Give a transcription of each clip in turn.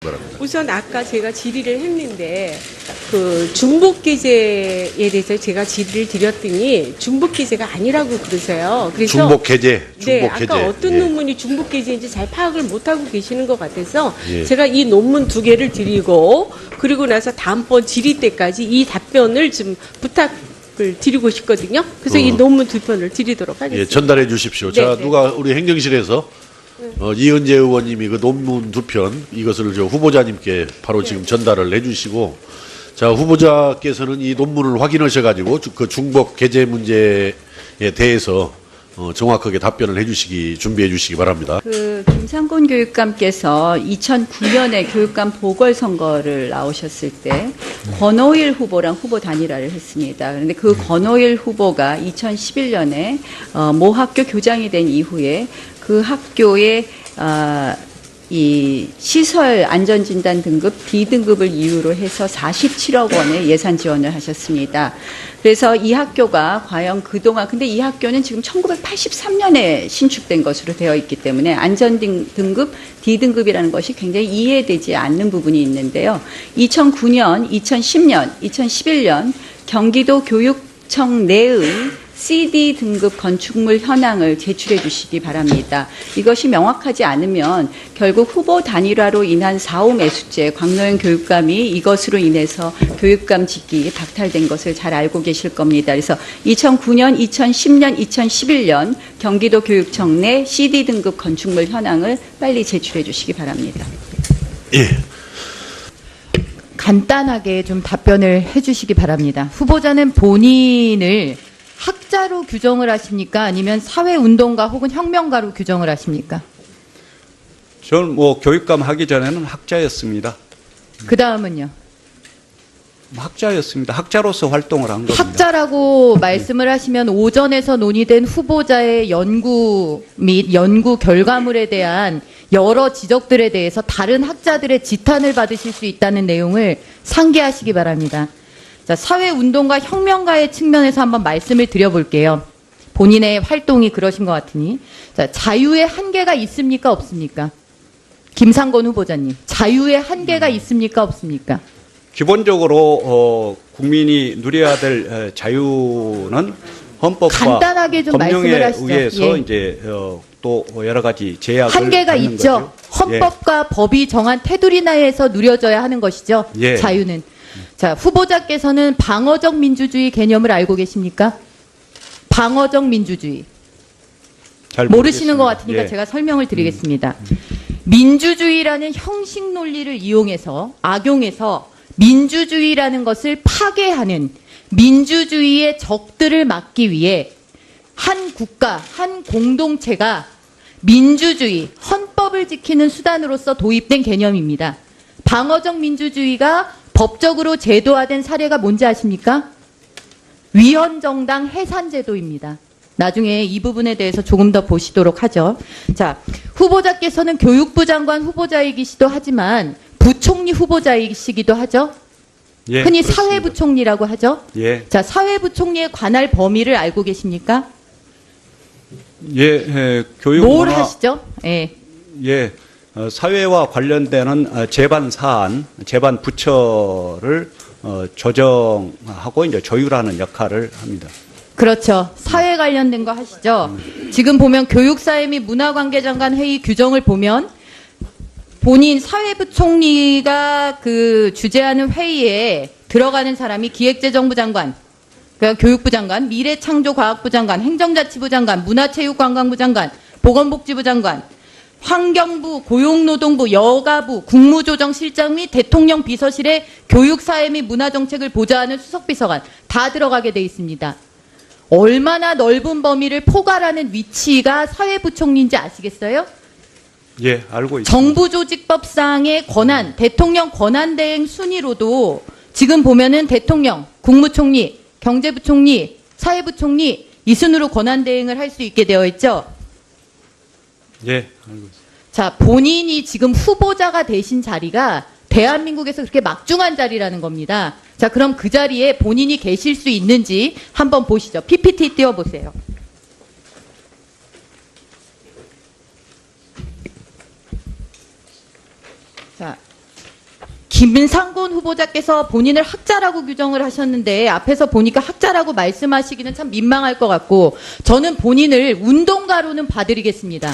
바랍니다. 우선 아까 제가 질의를 했는데 그 중복기재에 대해서 제가 질의를 드렸더니 중복기재가 아니라고 그러세요. 그래서 중복해제. 네, 아까 어떤 논문이 중복기재인지 잘 파악을 못하고 계시는 것 같아서 예. 제가 이 논문 두 개를 드리고 그리고 나서 다음번 질의 때까지 이 답변을 좀 부탁을 드리고 싶거든요. 그래서 이 논문 두 편을 드리도록 하겠습니다. 예, 전달해 주십시오. 네, 자, 네. 누가 우리 행정실에서 이은재 의원님이 그 논문 두 편 이것을 저 후보자님께 바로 지금 전달을 해주시고, 자, 후보자께서는 이 논문을 확인하셔가지고 그 중복 게재 문제에 대해서 정확하게 답변을 해주시기 준비해 주시기 바랍니다. 김상곤 교육감께서 2009년에 교육감 보궐선거를 나오셨을 때 권오일 후보랑 후보 단일화를 했습니다. 그런데 그 권오일 후보가 2011년에 모 학교 교장이 된 이후에 그 학교의 이 시설 안전진단 등급 D등급을 이유로 해서 47억 원의 예산 지원을 하셨습니다. 그래서 이 학교가 과연 그동안, 근데 이 학교는 지금 1983년에 신축된 것으로 되어 있기 때문에 안전등급 D등급이라는 것이 굉장히 이해되지 않는 부분이 있는데요. 2009년, 2010년, 2011년 경기도 교육청 내의 CD 등급 건축물 현황을 제출해 주시기 바랍니다. 이것이 명확하지 않으면 결국 후보 단일화로 인한 사후 매수제, 광노현 교육감이 이것으로 인해서 교육감 직기 박탈된 것을 잘 알고 계실 겁니다. 그래서 2009년, 2010년, 2011년 경기도 교육청 내 CD 등급 건축물 현황을 빨리 제출해 주시기 바랍니다. 예. 간단하게 좀 답변을 해주시기 바랍니다. 후보자는 본인을 학자로 규정을 하십니까? 아니면 사회운동가 혹은 혁명가로 규정을 하십니까? 저는 뭐 교육감 하기 전에는 학자였습니다. 그 다음은요? 학자였습니다. 학자로서 활동을 한 겁니다. 학자라고 말씀을 하시면 오전에서 논의된 후보자의 연구 및 연구 결과물에 대한 여러 지적들에 대해서 다른 학자들의 지탄을 받으실 수 있다는 내용을 상기하시기 바랍니다. 자, 사회운동가 혁명가의 측면에서 한번 말씀을 드려볼게요. 본인의 활동이 그러신 것 같으니. 자, 자유의 한계가 있습니까? 없습니까? 김상곤 후보자님, 자유의 한계가 있습니까? 없습니까? 기본적으로 국민이 누려야 될 자유는 헌법과 간단하게 좀 법령에 말씀을 하시죠. 의해서 예. 이제 또 여러 가지 제약을 한계가 받는 있죠. 거죠. 헌법과 법이 정한 테두리 내에서 누려져야 하는 것이죠. 예. 자유는. 자, 후보자께서는 방어적 민주주의 개념을 알고 계십니까? 방어적 민주주의. 잘 모르시는 모르겠습니다. 것 같으니까 예. 제가 설명을 드리겠습니다. 민주주의라는 형식 논리를 이용해서 악용해서 민주주의라는 것을 파괴하는 민주주의의 적들을 막기 위해 한 국가, 한 공동체가 민주주의, 헌법을 지키는 수단으로서 도입된 개념입니다. 방어적 민주주의가 법적으로 제도화된 사례가 뭔지 아십니까? 위헌정당 해산제도입니다. 나중에 이 부분에 대해서 조금 더 보시도록 하죠. 자, 후보자께서는 교육부 장관 후보자이기도 하지만 부총리 후보자이시기도 하죠. 예, 흔히 그렇습니다. 사회부총리라고 하죠. 예, 자, 사회부총리에 관할 범위를 알고 계십니까? 교육부나 뭘 하시죠? 예. 예, 사회와 관련되는 재반 사안, 재반 부처를 조정하고 이제 조율하는 역할을 합니다. 그렇죠. 사회 관련된 거 하시죠. 지금 보면 교육사회 및 문화관계장관 회의 규정을 보면 본인 사회부총리가 그 주재하는 회의에 들어가는 사람이 기획재정부 장관, 그러니까 교육부 장관, 미래창조과학부 장관, 행정자치부 장관, 문화체육관광부 장관, 보건복지부 장관, 환경부, 고용노동부, 여가부, 국무조정실장 및 대통령 비서실의 교육사회 및 문화정책을 보좌하는 수석비서관 다 들어가게 돼 있습니다. 얼마나 넓은 범위를 포괄하는 위치가 사회부총리인지 아시겠어요? 예, 알고 있습니다. 정부조직법상의 권한, 대통령 권한대행 순위로도 지금 보면은 대통령, 국무총리, 경제부총리, 사회부총리 이 순으로 권한대행을 할 수 있게 되어 있죠. 예, 알고 있습니다. 자, 본인이 지금 후보자가 되신 자리가 대한민국에서 그렇게 막중한 자리라는 겁니다. 자, 그럼 그 자리에 본인이 계실 수 있는지 한번 보시죠. PPT 띄워보세요. 자, 김상곤 후보자께서 본인을 학자라고 규정을 하셨는데 앞에서 보니까 학자라고 말씀하시기는 참 민망할 것 같고 저는 본인을 운동가로는 봐드리겠습니다.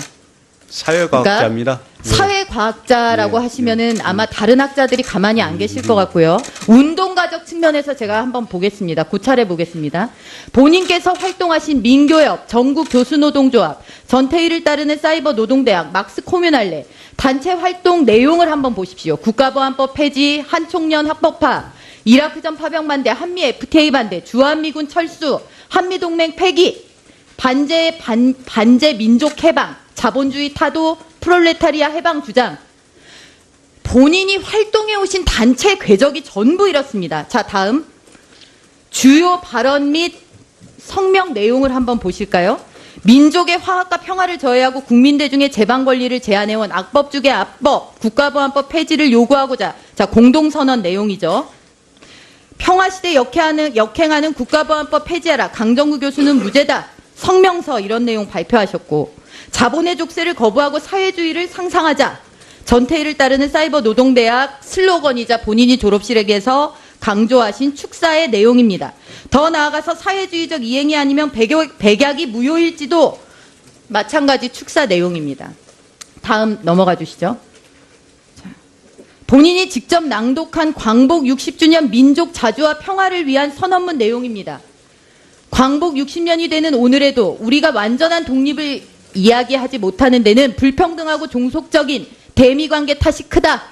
사회과학자입니다. 사회과학자라고 하시면은 아마 다른 학자들이 가만히 안 계실 것 같고요. 운동가적 측면에서 제가 한번 보겠습니다. 고찰해 보겠습니다. 본인께서 활동하신 민교협, 전국교수노동조합, 전태일을 따르는 사이버 노동대학, 막스 코뮤날레 단체 활동 내용을 한번 보십시오. 국가보안법 폐지, 한총련 합법화, 이라크전 파병 반대, 한미 FTA 반대, 주한미군 철수, 한미동맹 폐기, 반제 민족 해방, 자본주의 타도, 프롤레타리아 해방 주장. 본인이 활동해 오신 단체 궤적이 전부 이렇습니다. 자, 다음. 주요 발언 및 성명 내용을 한번 보실까요? 민족의 화합과 평화를 저해하고 국민 대중의 재방 권리를 제한해온 악법중의 악법, 국가보안법 폐지를 요구하고자. 자, 공동선언 내용이죠. 평화시대 역행하는 국가보안법 폐지하라. 강정구 교수는 무죄다. 성명서 이런 내용 발표하셨고, 자본의 족쇄를 거부하고 사회주의를 상상하자. 전태일을 따르는 사이버 노동대학 슬로건이자 본인이 졸업실에게서 강조하신 축사의 내용입니다. 더 나아가서 사회주의적 이행이 아니면 백약이 무효일지도 마찬가지 축사 내용입니다. 다음 넘어가 주시죠. 자, 본인이 직접 낭독한 광복 60주년 민족 자주와 평화를 위한 선언문 내용입니다. 광복 60년이 되는 오늘에도 우리가 완전한 독립을 이야기하지 못하는 데는 불평등하고 종속적인 대미관계 탓이 크다.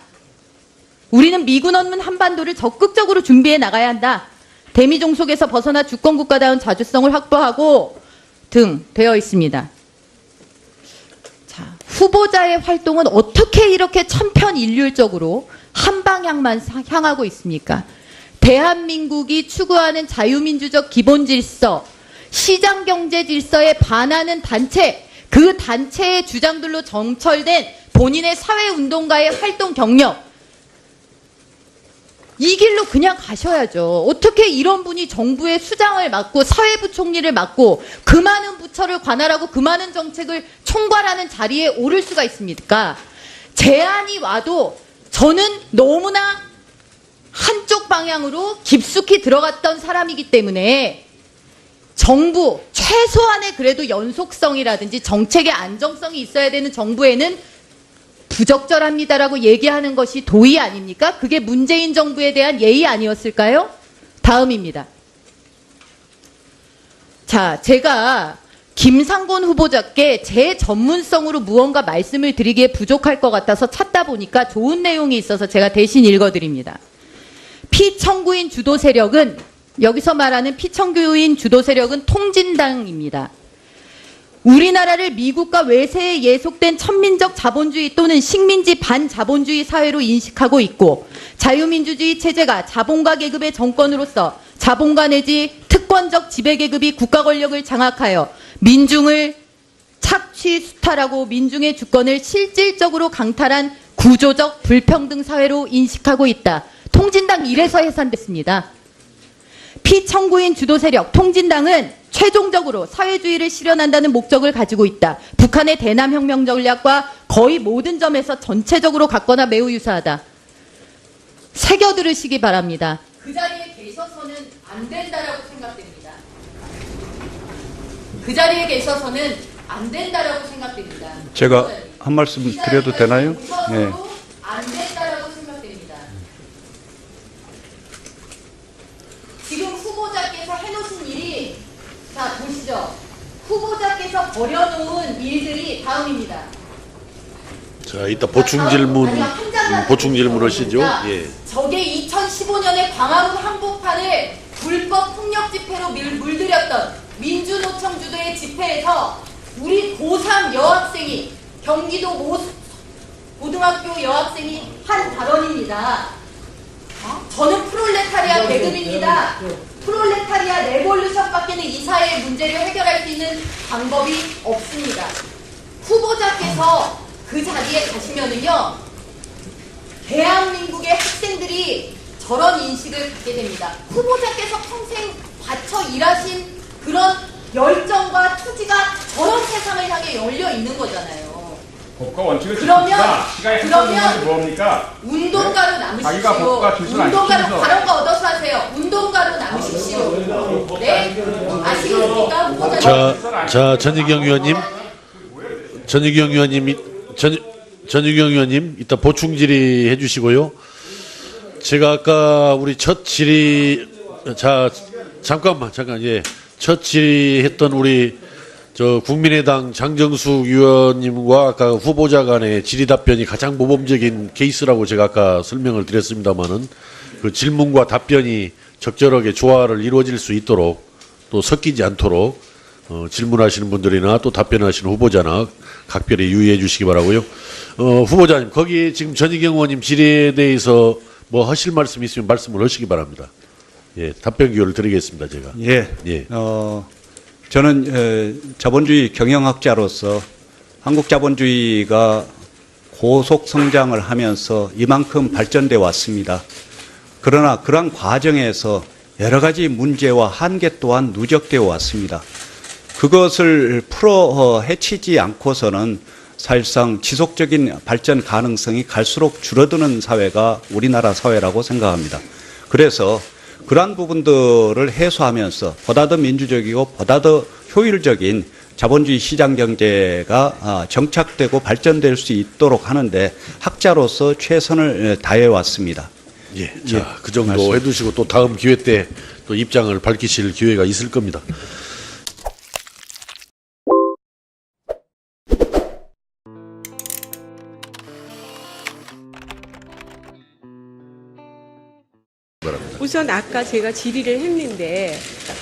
우리는 미군 없는 한반도를 적극적으로 준비해 나가야 한다. 대미 종속에서 벗어나 주권국가다운 자주성을 확보하고 등 되어 있습니다. 자, 후보자의 활동은 어떻게 이렇게 천편일률적으로 한 방향만 향하고 있습니까? 대한민국이 추구하는 자유민주적 기본질서, 시장경제 질서에 반하는 단체, 그 단체의 주장들로 점철된 본인의 사회운동가의 활동 경력, 이 길로 그냥 가셔야죠. 어떻게 이런 분이 정부의 수장을 맡고 사회부총리를 맡고 그 많은 부처를 관할하고 그 많은 정책을 총괄하는 자리에 오를 수가 있습니까? 제안이 와도 저는 너무나 한쪽 방향으로 깊숙이 들어갔던 사람이기 때문에 정부, 최소한의 그래도 연속성이라든지 정책의 안정성이 있어야 되는 정부에는 부적절합니다라고 얘기하는 것이 도의 아닙니까? 그게 문재인 정부에 대한 예의 아니었을까요? 다음입니다. 자, 제가 김상곤 후보자께 제 전문성으로 무언가 말씀을 드리기에 부족할 것 같아서 찾다 보니까 좋은 내용이 있어서 제가 대신 읽어드립니다. 피청구인 주도 세력은, 여기서 말하는 피청구인 주도 세력은 통진당입니다. 우리나라를 미국과 외세에 예속된 천민적 자본주의 또는 식민지 반자본주의 사회로 인식하고 있고, 자유민주주의 체제가 자본가 계급의 정권으로서 자본가 내지 특권적 지배계급이 국가 권력을 장악하여 민중을 착취 수탈하고 민중의 주권을 실질적으로 강탈한 구조적 불평등 사회로 인식하고 있다. 통진당 1에서 해산됐습니다. 피청구인 주도 세력 통진당은 최종적으로 사회주의를 실현한다는 목적을 가지고 있다. 북한의 대남혁명 전략과 거의 모든 점에서 전체적으로 같거나 매우 유사하다. 새겨 들으시기 바랍니다. 그 자리에 계셔서는 안 된다라고 생각됩니다. 그 자리에 계셔서는 안 된다라고 생각됩니다. 제가 한 말씀 드려도 되나요? 네. 안 된다라고 생각됩니다. 지금 후보자께서 해놓으신 일이, 자 보시죠. 후보자께서 버려놓은 일들이 다음입니다. 자, 이따 보충 질문, 보충 질문 하시죠. 예. 저게 2015년에 광화문 한복판을 불법 폭력 집회로 물들였던 민주노총 주도의 집회에서 우리 고3 여학생이, 경기도 고등학교 여학생이 한 발언입니다. 저는 프롤레타리아 계급입니다. 프롤레타리아 레볼루션밖에는 이 사회의 문제를 해결할 수 있는 방법이 없습니다. 후보자께서 그 자리에 가시면은요, 대한민국의 학생들이 저런 인식을 갖게 됩니다. 후보자께서 평생 바쳐 일하신 그런 열정과 투지가 저런 세상을 향해 열려 있는 거잖아요. 법과 원칙을 그러면- 지킵니다. 시간이 그러면- 한정되는 뭡니까? 운동가로 자기가 남으십시오. 법과 질서를 안 운동가로 지키면서- 그런 거 얻어서 하세요. 운동가로 남으십시오. 네? 아시겠습니까? 후보자님? 자, 전희경 의원님, 전희경 의원님, 이따 보충 질의해 주시고요. 제가 아까 우리 첫 질의, 잠깐, 예. 첫 질의했던 우리, 국민의당 장정숙 의원님과 아까 후보자 간의 질의 답변이 가장 모범적인 케이스라고 제가 아까 설명을 드렸습니다만은 그 질문과 답변이 적절하게 조화를 이루어질 수 있도록 또 섞이지 않도록 질문하시는 분들이나 또 답변하시는 후보자나 각별히 유의해 주시기 바라고요. 후보자님, 거기 지금 전희경 의원님 질의에 대해서 뭐 하실 말씀 있으면 말씀을 하시기 바랍니다. 예, 답변 기회를 드리겠습니다, 제가. 예. 예. 저는 자본주의 경영학자로서 한국 자본주의가 고속 성장을 하면서 이만큼 발전돼 왔습니다. 그러나 그러한 과정에서 여러 가지 문제와 한계 또한 누적되어 왔습니다. 그것을 풀어 헤치지 않고서는 사실상 지속적인 발전 가능성이 갈수록 줄어드는 사회가 우리나라 사회라고 생각합니다. 그래서 그러한 부분들을 해소하면서 보다 더 민주적이고 보다 더 효율적인 자본주의 시장 경제가 정착되고 발전될 수 있도록 하는데 학자로서 최선을 다해 왔습니다. 예, 자, 그 정도 해두시고 또 다음 기회 때 또 입장을 밝히실 기회가 있을 겁니다. 우선 아까 제가 질의를 했는데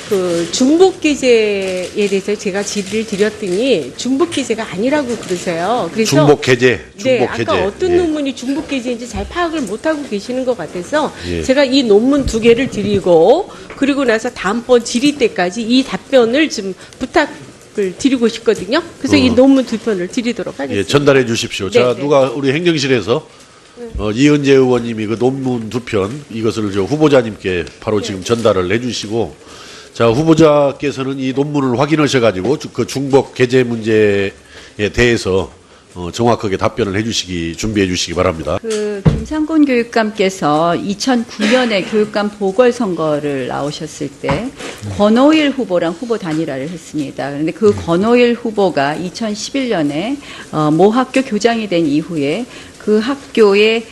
그 중복 기재에 대해서 제가 질의를 드렸더니 중복 기재가 아니라고 그러세요. 그래서 중복 개제, 네, 중복 아까 개제. 어떤 예. 논문이 중복 기재인지 잘 파악을 못하고 계시는 것 같아서 예. 제가 이 논문 2개를 드리고 그리고 나서 다음번 질의 때까지 이 답변을 좀 부탁을 드리고 싶거든요. 그래서 이 논문 2편을 드리도록 예, 하겠습니다. 전달해 주십시오. 자, 네. 누가 우리 행정실에서 이은재 의원님이 그 논문 2편 이것을 후보자님께 바로 지금 전달을 해주시고, 자, 후보자께서는 이 논문을 확인하셔가지고 그 중복 개제 문제에 대해서 정확하게 답변을 해주시기 준비해 주시기 바랍니다. 그 김상곤 교육감께서 2009년에 교육감 보궐선거를 나오셨을 때 권오일 후보랑 후보 단일화를 했습니다. 그런데 그 권오일 후보가 2011년에 모 학교 교장이 된 이후에 그 학교의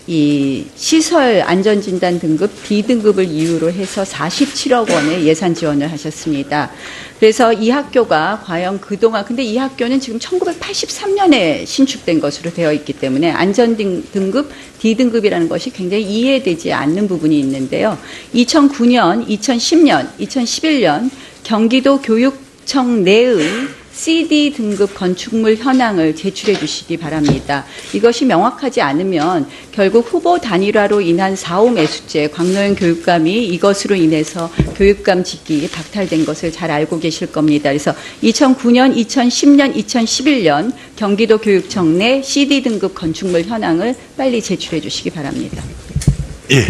이 시설 안전진단 등급 D등급을 이유로 해서 47억 원의 예산 지원을 하셨습니다. 그래서 이 학교가 과연 그동안, 근데 이 학교는 지금 1983년에 신축된 것으로 되어 있기 때문에 안전등급 D등급이라는 것이 굉장히 이해되지 않는 부분이 있는데요. 2009년, 2010년, 2011년 경기도 교육청 내의 CD 등급 건축물 현황을 제출해 주시기 바랍니다. 이것이 명확하지 않으면 결국 후보 단일화로 인한 사후 매수제, 광노현 교육감이 이것으로 인해서 교육감 직기 박탈된 것을 잘 알고 계실 겁니다. 그래서 2009년, 2010년, 2011년 경기도 교육청 내 CD 등급 건축물 현황을 빨리 제출해 주시기 바랍니다. 예.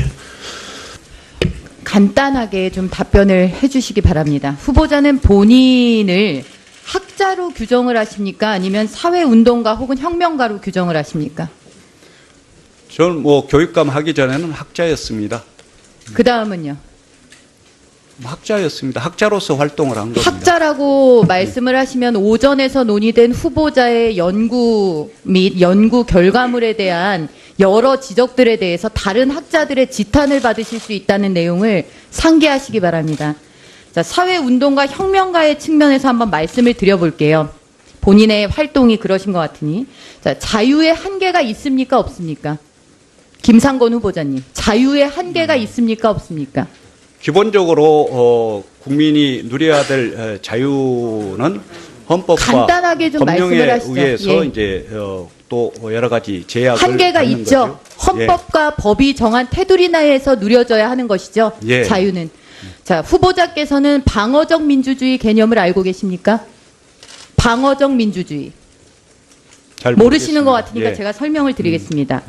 간단하게 좀 답변을 해주시기 바랍니다. 후보자는 본인을 학자로 규정을 하십니까? 아니면 사회운동가 혹은 혁명가로 규정을 하십니까? 저는 교육감 하기 전에는 학자였습니다. 그 다음은요? 학자였습니다. 학자로서 활동을 한 겁니다. 학자라고 말씀을 하시면 오전에서 논의된 후보자의 연구 및 연구 결과물에 대한 여러 지적들에 대해서 다른 학자들의 지탄을 받으실 수 있다는 내용을 상기하시기 바랍니다. 자, 사회운동가 혁명가의 측면에서 한번 말씀을 드려볼게요. 본인의 활동이 그러신 것 같으니. 자, 자유의 한계가 있습니까? 없습니까? 김상곤 후보자님, 자유의 한계가 있습니까? 없습니까? 기본적으로 국민이 누려야 될 자유는 헌법과 간단하게 좀 말씀을 법령에 하시죠. 의해서 예. 이제 또 여러 가지 제약을 한계가 받는 있죠. 거죠. 헌법과 법이 정한 테두리 내에서 누려져야 하는 것이죠. 예. 자유는. 자, 후보자께서는 방어적 민주주의 개념을 알고 계십니까? 방어적 민주주의. 잘 모르시는 것 모르겠습니다. 같으니까 예. 제가 설명을 드리겠습니다.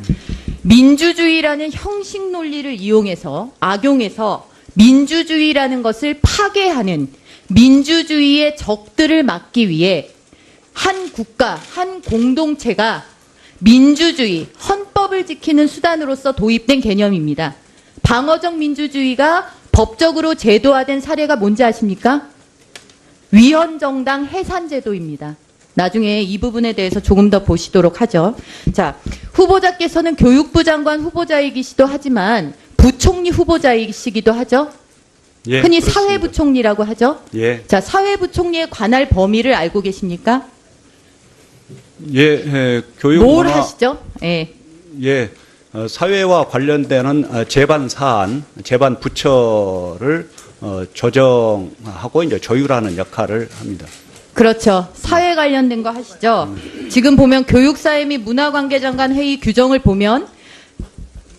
민주주의라는 형식 논리를 이용해서 악용해서 민주주의라는 것을 파괴하는 민주주의의 적들을 막기 위해 한 국가, 한 공동체가 민주주의, 헌법을 지키는 수단으로서 도입된 개념입니다. 방어적 민주주의가 법적으로 제도화된 사례가 뭔지 아십니까? 위헌정당 해산제도입니다. 나중에 이 부분에 대해서 조금 더 보시도록 하죠. 자, 후보자께서는 교육부 장관 후보자이기도 하지만 부총리 후보자이시기도 하죠. 예, 흔히 그렇습니다. 사회부총리라고 하죠. 예, 자, 사회부총리에 관할 범위를 알고 계십니까? 교육 뭘 문화- 하시죠? 예. 예, 사회와 관련되는 재반 사안, 재반 부처를 조정하고 이제 조율하는 역할을 합니다. 그렇죠. 사회 관련된 거 하시죠. 지금 보면 교육사회 및 문화관계장관 회의 규정을 보면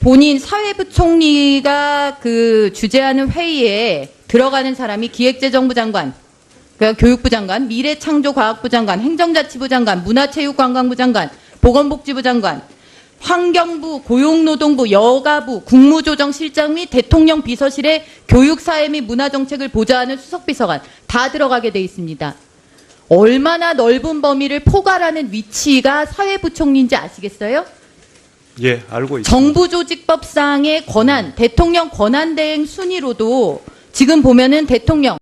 본인 사회부총리가 그 주재하는 회의에 들어가는 사람이 기획재정부 장관, 그러니까 교육부 장관, 미래창조과학부 장관, 행정자치부 장관, 문화체육관광부 장관, 보건복지부 장관, 환경부, 고용노동부, 여가부, 국무조정실장 및 대통령 비서실의 교육사회 및 문화정책을 보좌하는 수석비서관 다 들어가게 돼 있습니다. 얼마나 넓은 범위를 포괄하는 위치가 사회부총리인지 아시겠어요? 예, 알고 있습니다. 정부조직법상의 권한, 대통령 권한대행 순위로도 지금 보면은 대통령